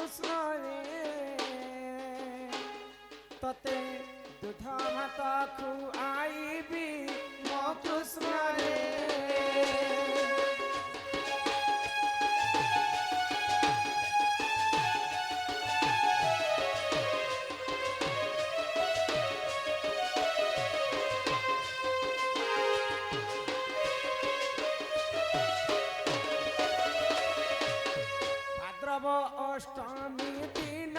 कृष्ण रे तते दूध भात खुआइबी मो कृष्ण रे भाद्रव अष्टमी दिन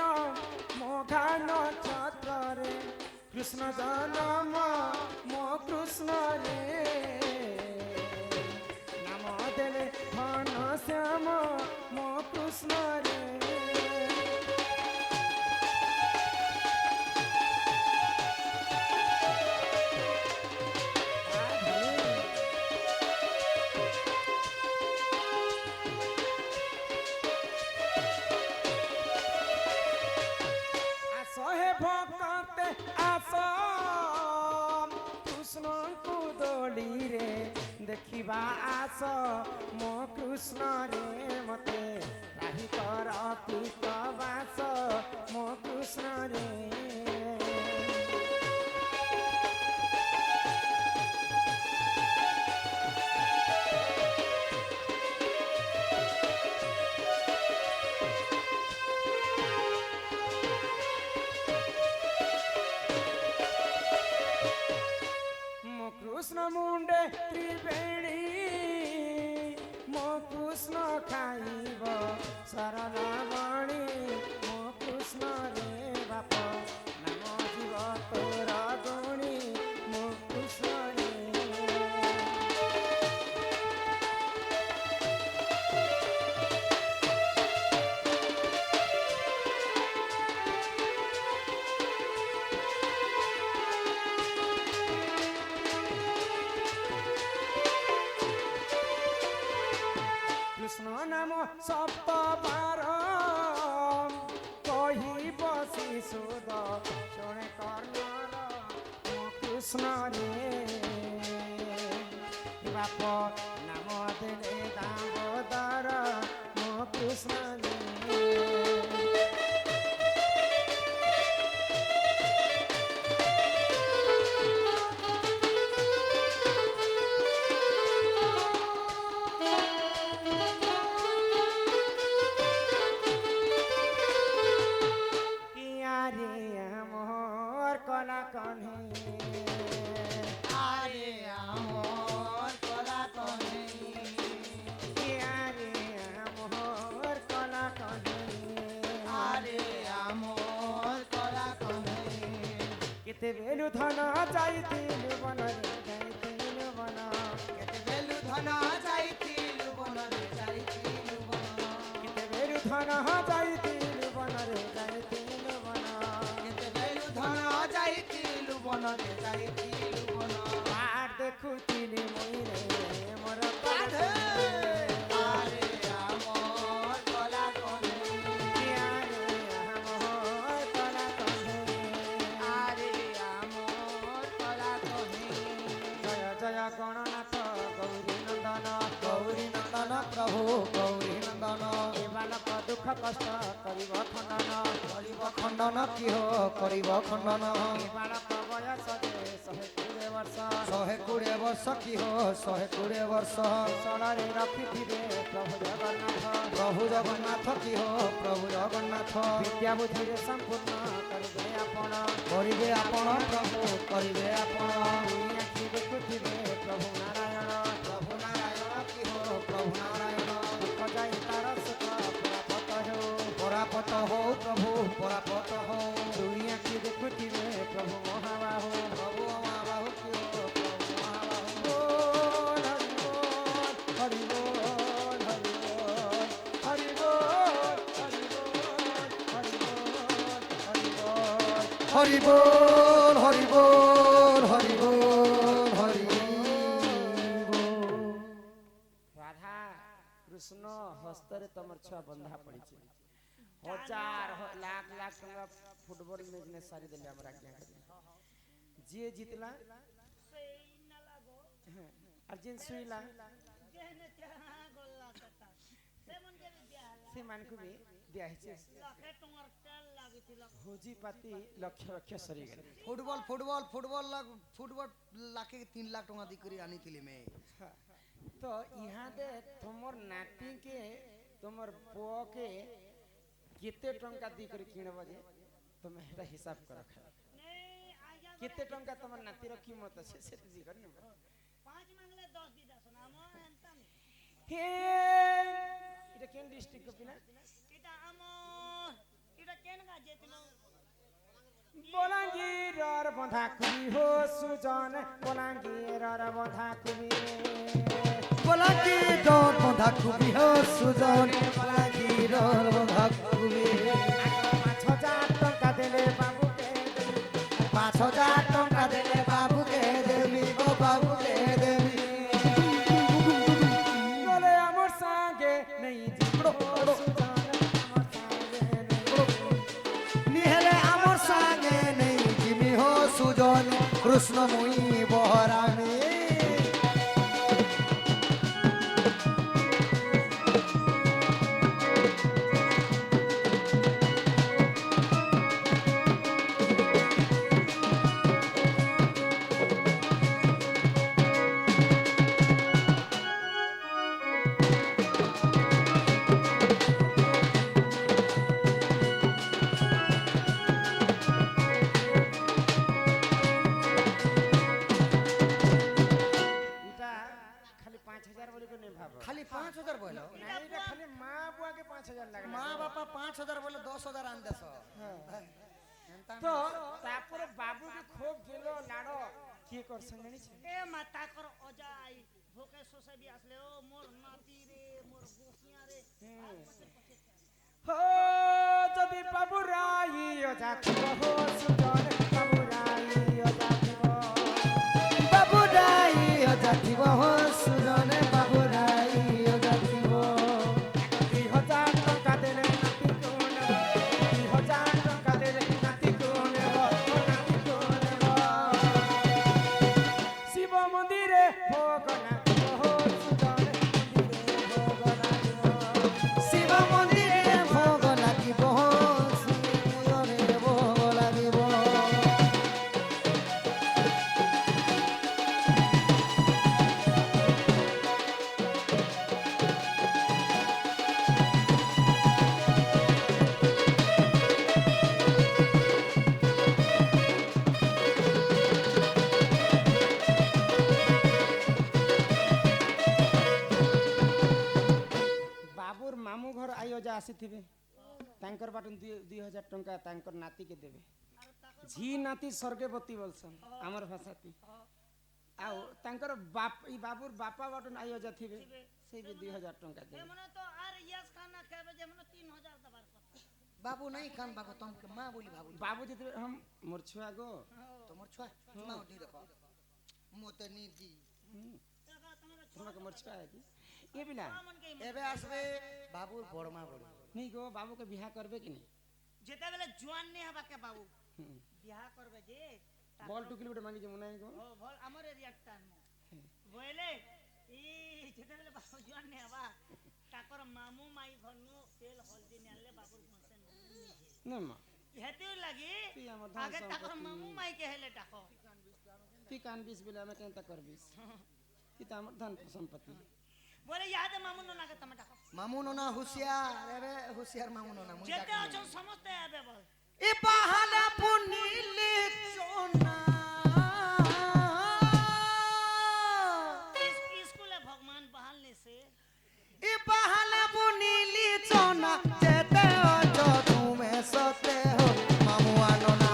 मोघा नक्षत्र कृष्ण जन्म मो कृष्ण रे नाम देले घन श्याम मो कृष्ण रे हे भक्त आस कृष्ण को दोली रे देखिबा आस मो कृष्ण रे मते राही कर कृतवास मो कृष्ण रे कृष्ण मुंडे त्रिवेणी मो कृष्ण खाइब शरणामणि मो कृष्ण रे बाप नाम जीव तोर गुणी मो कृष्ण रे कृष्ण नाम सप्त बार कही बसी सुद शुणे कर्णर मो कृष्ण रे बाप नाम देले दामोदर मो कृष्ण रे कला कन्हे आरे आमोर कला कन्हे आरे मोहर कला कन्हे आरे आमोर कला कन्हे केते बेलु धन जाइतिलु बन रे जाइतिलु बन केते बेलु धन जाइतिलु बन रे जाइतिलु बन केते बेलु धन जाइतिलु बन रे जाइतिलु बन केते बेलु धन जाइतिलु बन रे जाइतिलु बन पार देखुतिलि मुई रे मोर आरे आमोर कला कन्हे आरे मोहर कला कन्हे आरे आमोर कला कन्हे जय जय गणनाथ गौरी नंदन प्रभु गौरी नंदन ए बालक दुख कष्ट करिब खंडन किहो करिब खंडन ए बालक बयस जे 120 वर्ष 120 वर्ष किहो 120 वर्ष सड़े रखिथिबे प्रभु जगन्नाथ किहो प्रभु जगन्नाथ विद्या बुद्धि रे संपूर्ण करिबे आपण प्रभु करिबे आपण दुनिया की देखुथिबे प्रभु नारायण किहो प्रभु नारायण दुख जाई तार सुख परापत हो प्रभु परापत हो दुनिया की देखुथिबे प्रभु महाबाहु प्रभु महाबाहु किहो प्रभु महाबाहु हरि बोल हरि बोल हरि बोल हरि बोल हरि बोल हरि बोल हरि बोल हरि बोल हरि बोल राधा कृष्ण हस्तरे तमर छुआ बंधा पड़ी हजार लाख लाख टका फुटबॉल मैच में सारी देले हमरा क्या करी जे जीतला अर्जेंट सुईला से मान को भी দিয়া ହେଇଛି ଲକ୍ଷେ ଟଙ୍କାର ତେଲ ଲାଗିଥିଲା ଭୋଜି ପାତି ଲକ୍ଷ ଲକ୍ଷ ସରିଗଲା फुटबॉल फुटबॉल फुटबॉल फुटबॉल लाखे 3 लाख टका दी करी आनी थिली मैं तो यहाँ दे तुमर नाती के तुमर पुओ के केते टंका दी करी किणब जे तुम हेटा हिसाब कर नहीं आजा केते टंका तुमर नाती रो कीमत আছে সেটা জি করি না 5 मांगले 10 दी दस ना मो एंता नहीं হে এটা কোন ডিস্ট্রিক্ট কো পিলা इटा आमो इटा केन का जेतलो বলাঙ্গীরর বন্ধা কুবি হো সুজন বলাঙ্গীরর বন্ধা কুবি बोला की डोर बंधा खुबी हो सुजन बोला की डोर बंधा खुबी 5000 টাকা দেলে বাবুকে 5000 टका देले बाबू के देवी गो बाबू के देवी বলে আমার সঙ্গে নেই জিবড়ো সুজন আমার সঙ্গে নেই निहले आमर संगे नहीं जिमी हो सुजन कृष्ण मुई बहरामी এটা খালি 5000 বলি করে ভাব खाली 5000 बोलो না এটা খালি মা বুয়াকে 5000 লাগে माँ बापा 5000 बोले 10000 आन देस তো তারপরে বাবুকে খুব গেল লাড়ো কি করছ জানিছ ए माता कर अजाई भोके सोसाइटी आसले ओ मोर नाती रे मोर गोसिया रे হো যদি বাবু রাই অজাতিব হো সুজন বাবু রাই অজাতিব बाबू राई हो जातिब हो सुजन बाबू राई हो जातिब 2000 টাকা দেলে নাতি কোন 2000 টাকা দেলে নাতি কোন নাতি কোন শিব মন্দিরে ভোগ নাচিব হো সুজন মন্দিরে ভোগ নাচিব शिव मंदिरे भोग লাগিব शिवरे भोग লাগিব বাবুর মামু ঘর আয়োজা আসিথিবে তাঙ্কর বাটন 2000 টাকা তাঙ্কর নাতি কে দেবে ঝি নাতি স্বর্গবতী বলছন আমার ভাষাতি আও তাঙ্কর বাপ ই বাবুর বাপা বাটন আয়োজা থিবে সেই বি 2000 টাকা ए দেবে मने तो आर यस खाना खाबे जे मने 3000 दबार কথা बाबू नहीं खान बाबू तुमके माँ बोली बाबू बाबू जी हम मोर छुआ गो তোমার ছয় না দি দেখো মতে নি দি টাকা তোমার তোমাকে মোর छुआ है कि ये बिना मन के এবে আসবে বাবুর বড় মা বলি नहीं गो बाबू के बियाह करबे कि नहीं जेते बेले जुआन ने हबा के बाबू बियाह करबे जे बॉल टुकली बेटा मांगी जे मुनाई गो ओ भल हमर एरिया टान बोले ई जेते बेले बाबू जुआन ने हबा ताकर मामू माई घनु तेल हल्दी नेले बाबू घसे ना मां हेतु लगी ती हमर धन आगे ताकर संपत्ति। मामू माई के हेले टाको ती कान 20 बिला में केनता करबिस ती त हमर धन संपत्ति बोले याद मामू न लागे तमे टाको মামু ননা হুশিয়ার এবে হুশিয়ার মামু ননা মুই जेते अछन समस्त आबे बोल এ বাহালা পুনিলে চোনা स्कूले भगवान बहालने से এ বাহালা পুনিলি চোনা যেতে অজ তুমি সতে হো মামু আনোনা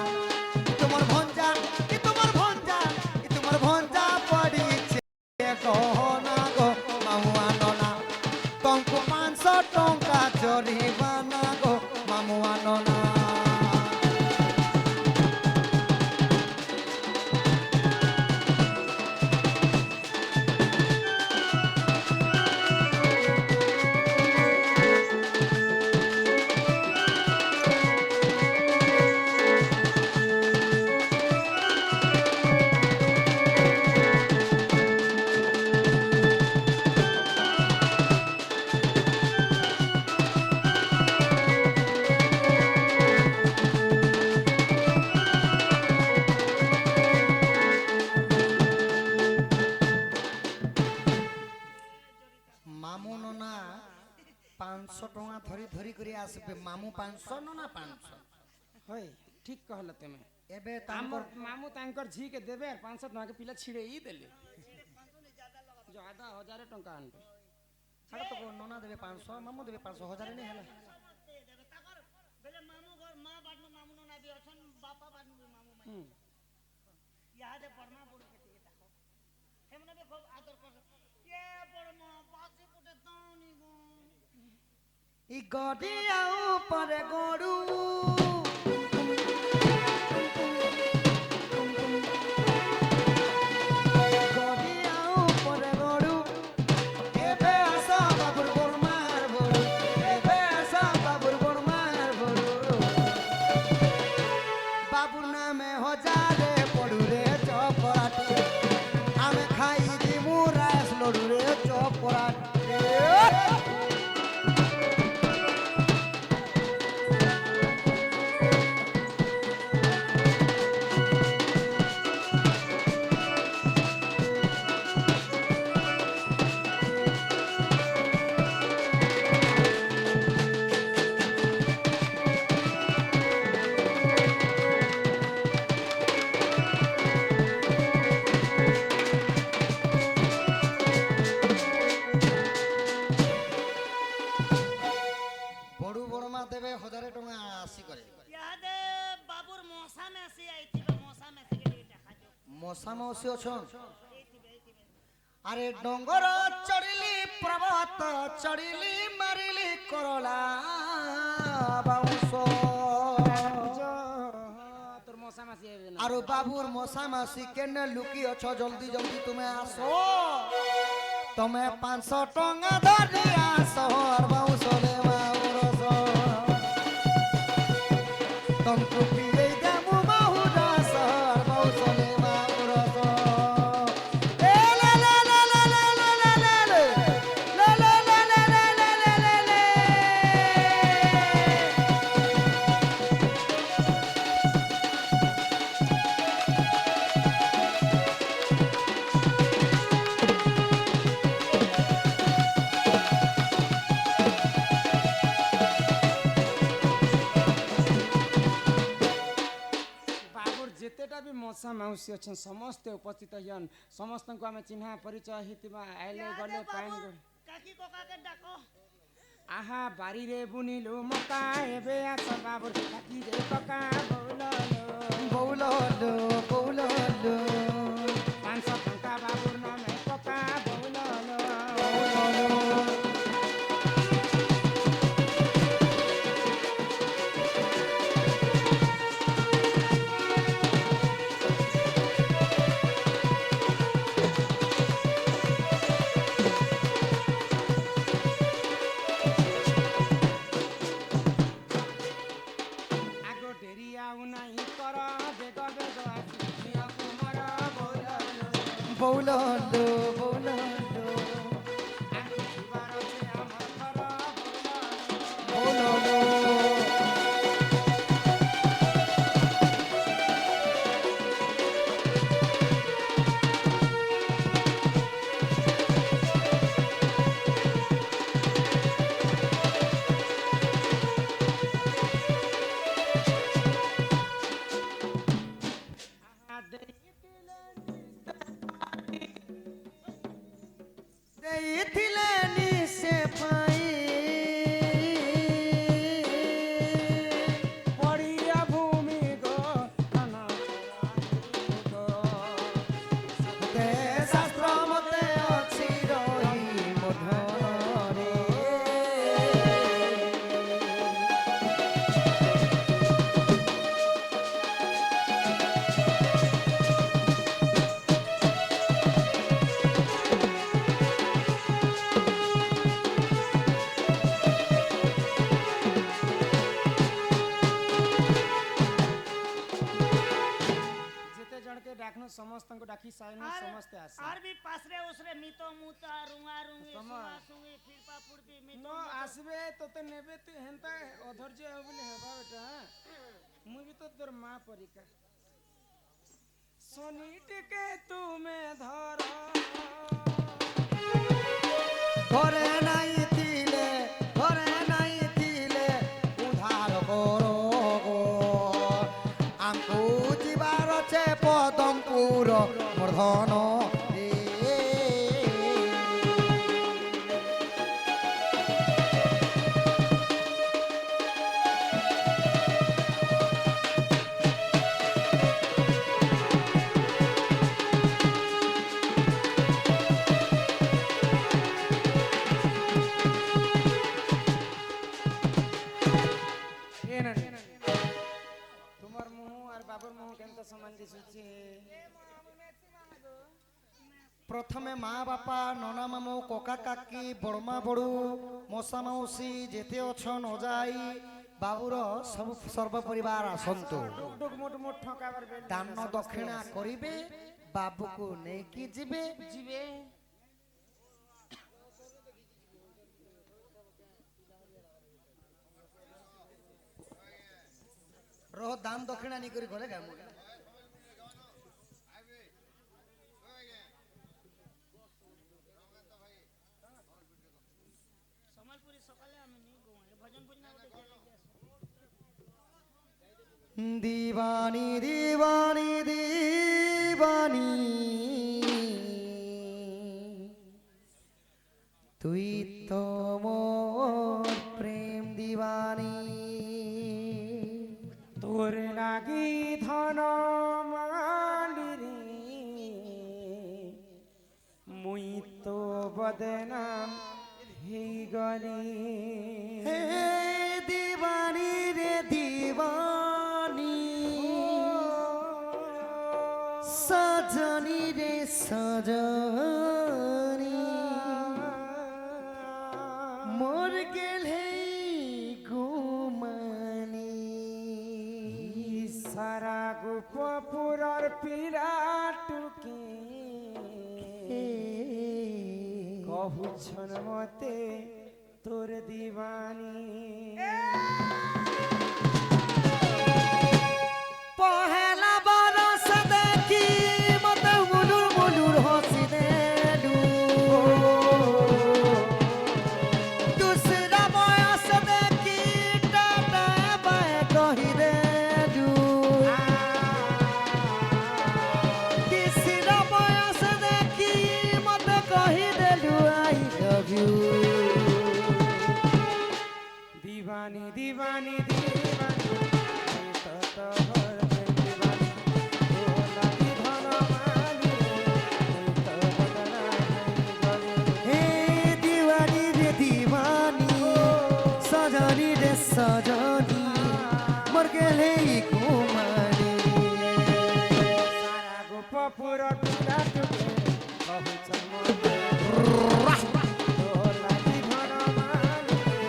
তোমার ভঞ্জা কি তোমার ভঞ্জা কি তোমার ভঞ্জা পড়িছে গহনা গো মামু আনোনা তঙ্কু 500 টঙ্কা জরিমানা গো মামু আনোনা 500 टका धरी धरी करी आसबे मामू 500 ना 500 होय ठीक कहल तमे एबे हमर तांकर मामू तांकर झी के देबे 500 टका के पिला छिड़े ही देले ज्यादा 1000 टका आनबे छाड़ तो नोना देबे 500 मामू देबे 500 हजार नहीं हला बेले मामू घर मां बाडनु मामू ना भी अछन बापा बाडनु मामू माई यादे परमा बुड़ के टिके ताको हेमने भी खूब आदर कर ये परमा पासे पुटे तानी गो ई गडिया ऊपर गडू गडिया ऊपर गडू एबे आसा बाबुर बरमार बडू एबे आसा बाबुर बरमार बडू बाबुर नामे हजारे पडू रे चपराटी आमे खाई दिमु रास लडू रे चपराटी बड़ू बड़मा देवे 1000 टका आसी करे यादे बाबूर मौसा में से आई थी मौसा में से के देखा जो मौसा मौसी अछन एथिबे अरे डोंगर चढ़िली पर्वत चढ़िली मारिली करला बाउंस तोर मौसा मासी आबे ना आरो बाबूर मौसा मासी केने लुकी अछ जल्दी जल्दी तुम्हें आसो तुम्हें 500 टका धरी आसो और बाउंस ले बाउरस तुमको पिले देमु बहु रस और बाउंस ले बाउरस ए ला ला ला ला ला ला ला ला ला ला ला ला ला ला ला बाबुर जेतेटा भी मौसा माउसी अछन समस्त उपस्थित हन समस्त को हमें चिन्हा परिचय हितबा आइले गले पाइन गले काकी कोका के डाको आहा बारी रे बुनिलु मका एबे आछ बाबुर काकी रे कका बोललो बौलो बौलो 500 टका बाबुर नामे कका बोललो आगो डेरिया उनाई कर बेग बेग आसिया कुमार बोललो बौलो बौलो आगो जीवार छे हमर घर बोललो बौलो देइथिले निसे पाई पड़िया भूमि गो खाना गो दे शास्त्र मते अछि रही मधुरे जेते जण के डाकनु समस्त को डाकी साइनो समस्त आसे और भी पासरे उसरे मितो मुता रुंगा रुंगी सम- सुंगा सुंगी फिरपा फुड़पी मितो नो आसबे तो ते नेबे तू हेंता अधर्य हो बोले हेबा बेटा मु भी तो तोर मां परिका सोनीट के तू में धर घरे নাই দিলে ঘরে অঙ্কুর মূর্ধন রে। তোমার মুহ আর বাবুর মুহ কেমন সমান দিশুছে? প্রথমে মা বাপা ননা মামু ককা কাকি বড়মা বড়ু মশা মাউসী যেতে অছন অজাই বাবুর সব সর্বপরিবার আসন্তু। ডুক মুট মুট ঠকাবার বেল দান দক্ষিণা করিবে বাবুକୁ ନେଇକି ଯିବେ। জিবে রহ দান দক্ষিণা নি করে গলে গামু। সম্বলপুরি সকালে আমি নি গোয়ালে ভজন ভজন গোটে গেলে दीवानी दीवानी दीवानी তুই তো মোর প্রেম दीवानी তোর লাগি ধন মালি রে মুই তো বদনাম হেই গলি। हे दीवानी रे दीवानी सजनी रे सजनी मोर गेल है घुमानी। সারা গোপপুরর পিরাটুকে কহুছন মতে তোর দিবানী। पहला बरस देखी मत मुलुर मुलुर हंसी देलू। दूसरा बयस देखी टाटा बाय कही देलू। तीसरा बयस देखी मत कही देलू आई लव यू। दीवानी दीवानी दीवानी এই তো তোর প্রেম দিবানী। ও লাগি ধন মালি রে, এই তো বদনাম হেই গলি। हे दीवानी रे दीवानी सजनी रे सजनी मोर गेले घुमानी। সারা গোপপুরর পিরাটুকে কহুছন মতে তোর লাগি ধন মালি রে,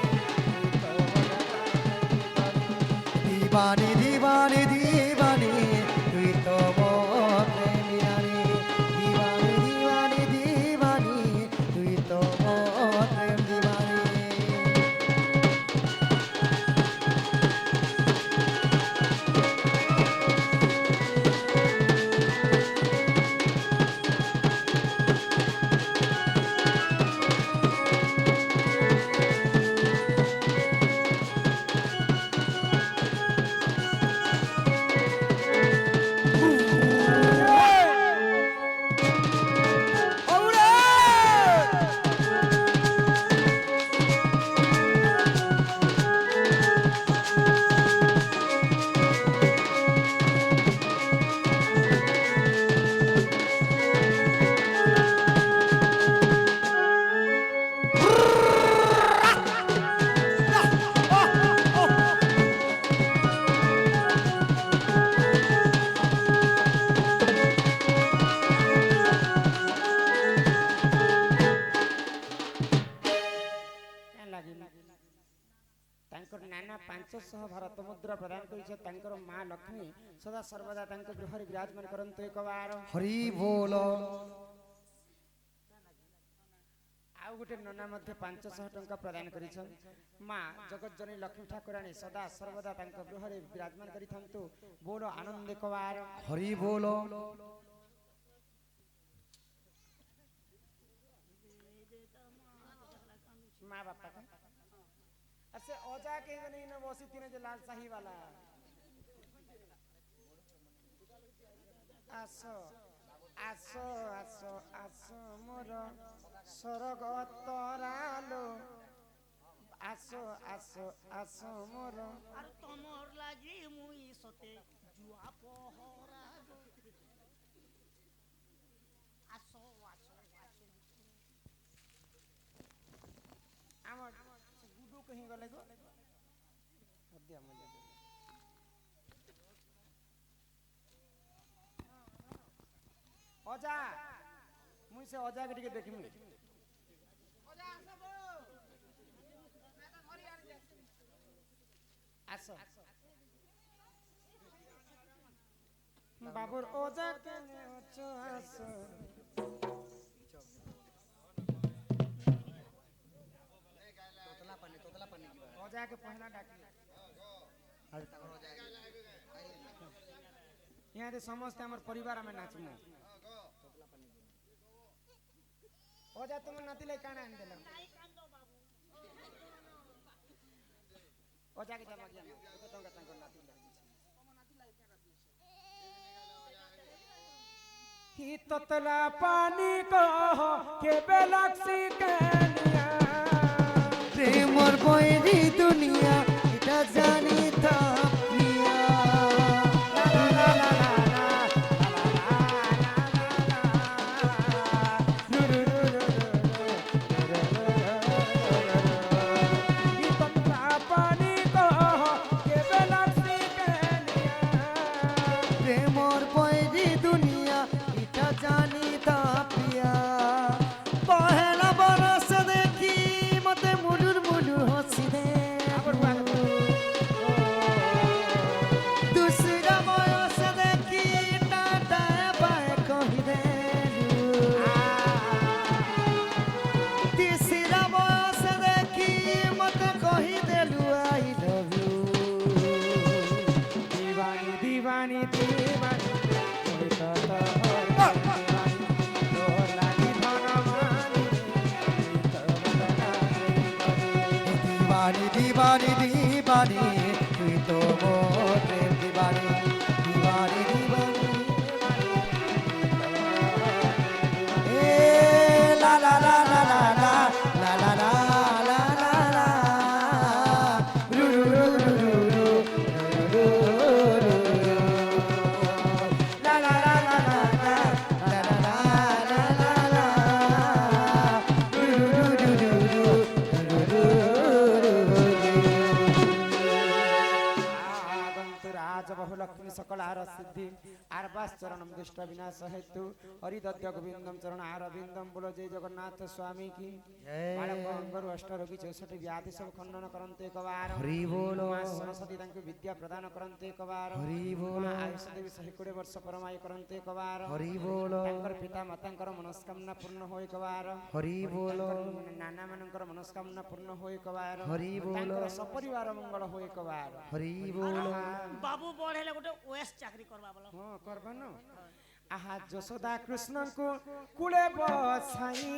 এই তো বদনাম হেই গলি। दीवानी दीवानी दीवानी তুই তো মোর প্রেমিয়ানি। दीवानी दीवानी दीवानी তুই তো মোর প্রেম दीवानी। ତାଙ୍କର ନାନା 500 ଭାରତ ମୁଦ୍ରା ପ୍ରଦାନ କରିছে। ତାଙ୍କର ମା ଲକ୍ଷ୍ମୀ ସଦା ସର୍ବଦା ତାଙ୍କ ଗୃହରେ ବିରାଜମାନ କରନ୍ତୁ। ଏକବାର ହରି ବୋଲ। ଆଉ ଗୋଟେ ନନା ମଧ୍ୟ 500 ଟଙ୍କା ପ୍ରଦାନ କରିଛନ୍ତି। ମା ଜଗତଜନୀ ଲକ୍ଷ୍ମୀ ଠାକୁରାଣୀ ସଦା ସର୍ବଦା ତାଙ୍କ ଗୃହରେ ବିରାଜମାନ କରିଥାନ୍ତୁ। ବୋଲ ଆନନ୍ଦ ଏକବାର ହରି ବୋଲ। ମା ବାପା का ऐसे औजा के नहीं ना बसी तीन जो लाल शाही वाला আস আস আস আস মোর স্বর্গ তরালো আস আস আস মোর আর তোমার লাগি মুই সতে জুয়া পহরা আসো আসো আসো আমার গুডু কहीं গলে গো দিয়া মজা অজা মুই সে অজাকে টিকে দেখিমি আস বাবুর অজা কেনে অচ আস অজাকে পহলা ডাকি ইহাতে সমস্ত আমার পরিবার আমি নাচমু অজা তোমার নাতি লাই কানা আনি দিলাম অজাকে জামা গিয়া কত টঙ্কা তাঙ্কর নাতি হি ততলা পানি কহ কেবে লাগছি কেনিয়া প্রেমর বৈরি দুনিয়া এটা জানি থাকিয়া প্রেমর বৈরি দুনিয়া এটা জানি থাকিয়া পহেলা বরস দেখি মতে মুলুর মুলুর হসি দে দুসরা বয়স দেখি টাটা বায় কহি দে তিসরা বয়স দেখি মতে কহি দেলু আই লাভ ইউ দিবানি দিবানি দিবানি ওই কত দিবানি দিবানি দিবানি তুই তো মোর প্রেম দিবানি দিবানি দিবানি এ লা লা লা লা লা লা লা লা লা লা লা রু রু রু রু রু রু রু রু লা লা লা লা লা লা লা লা লা লা রু রু রু রু রু রু লক্ষ্মী সকল আর সিদ্ধি আর বাস চরণম দুষ্ট বিনাশ হেতু হরিদত্ত গোবিন্দম চরণ আর বিন্দম বলো জয় জগন্নাথ স্বামী কি বালকঙ্গরু অষ্টরোগী 64 ব্যাধি সব খণ্ডন করন্তে একবার হরি বল মা सरस्वती তাଙ୍କୁ বিদ্যা প্রদান করন্তে একবার হরি বল আয়ুষ দেবী 120 ବର୍ଷ পরমায়ু করন্তে একবার হরি বল ତାଙ୍କର ପିତା ମାତାଙ୍କର ମନସ୍କାମନା ପୂର୍ଣ୍ଣ ହୋଇ એકવાર হরি বল ନାନା ମାନଙ୍କର ମନସ୍କାମନା ପୂର୍ଣ୍ଣ ହୋଇ એકવાર ହରି ବୋଲ। ତାଙ୍କର ସପରିବାର ମଙ୍ଗଳ ହୋଇ એકવાર হরি বল বাবু বড় হেলে গোটে ওয়েস চাকরি করবা বলো ହଁ କରବାନ ଆହା ଯଶୋଦା କୃଷ୍ଣଙ୍କୁ କୂଳେ ବସାଇ